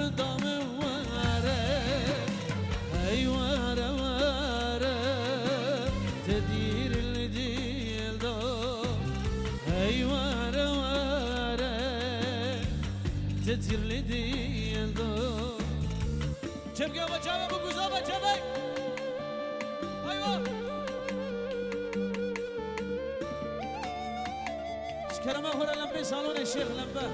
رندام واره ای واره واره تدیر الدیل دا ای واره واره تدیر الدیل دا چبگه و چبه بگوزا و چبه ایوه شکرمه خورا لمبه سالون شیخ لمبه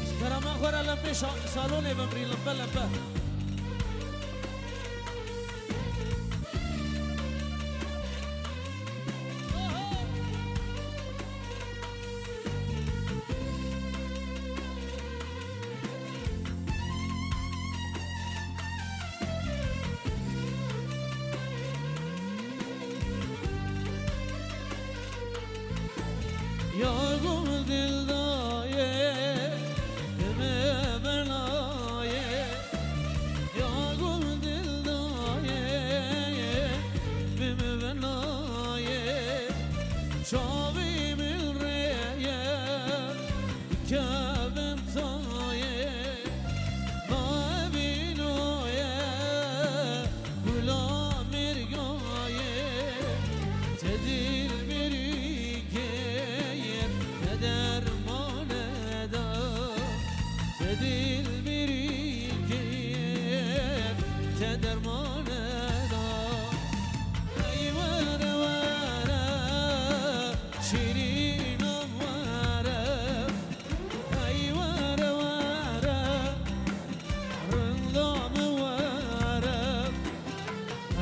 شکرمه خورا لمبه سالون بمری لمبه لمبه یا گل دل دایه بمه بنایه یا گل دل دایه بمه بنایه شاوی من ریه کبم تایه ما بینایه گلا مرگایه تدیل بری درمانه دا تدیل بری کیر تدرمانه دا ای وره وره شیرینم وره ای وره وره رندام وره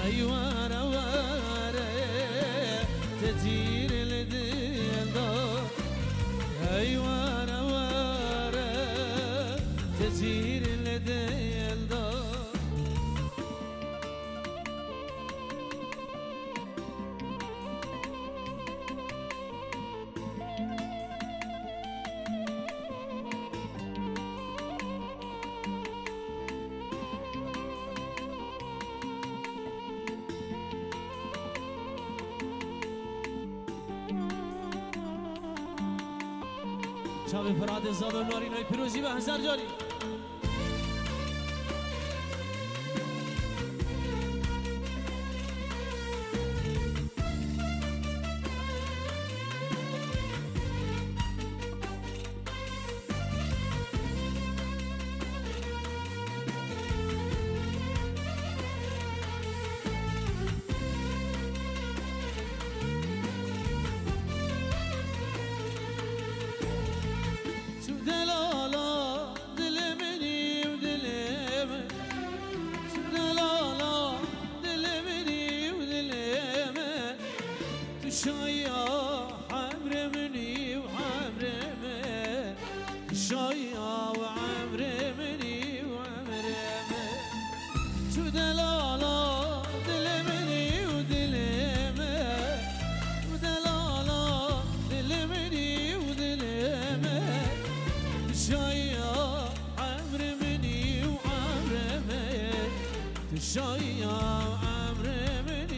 ای وره وره تدیر الدل دا ای واره واره تزیر لدیل دا شب فراد زاد و نارینای پیروزی و هزار جاری شايا حمر مني وحمرمه شايا وعمر مني وعمرمه شو دلالا دل مني ودلمه ودلالا دل مني ودلمه شايا حمر مني وعمرمه شايا وعمر مني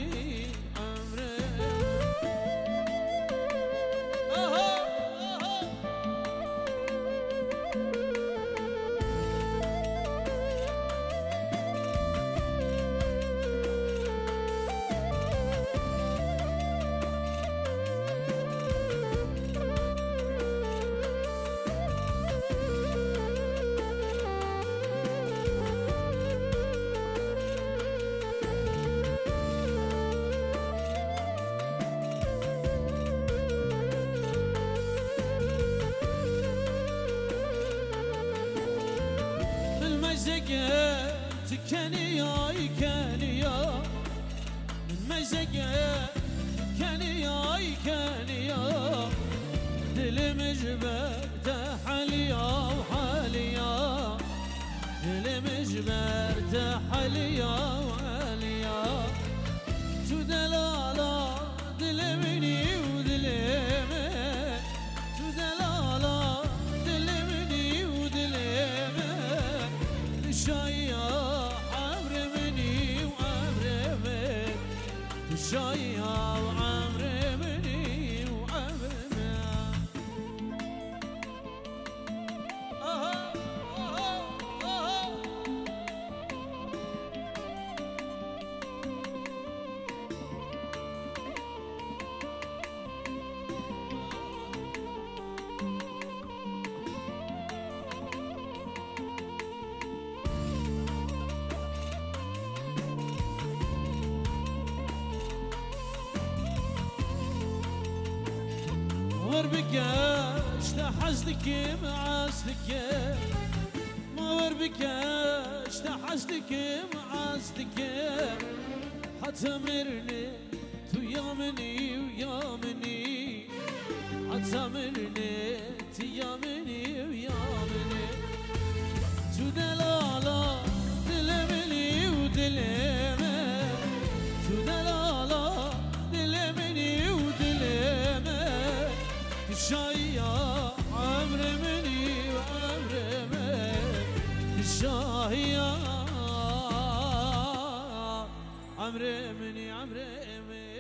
تكنيا يكنيا من مزقه كنيا يكنيا دل مجبر تحليا وحاليا دل مجبر تحليا وحاليا شو دلالا دل مني ودلمه شو دلالا دل مني ودلمه ور بك اشتحزتك معزتك ما ور بك اشتحزتك معزتك حتمرني تيامني ويامني حتمرني تيامني ويامني تدلالا دلمني ودلمه تدلالا دلمني ودلمه تشايا عمر مني وعمر من تشايا عمر مني عمر من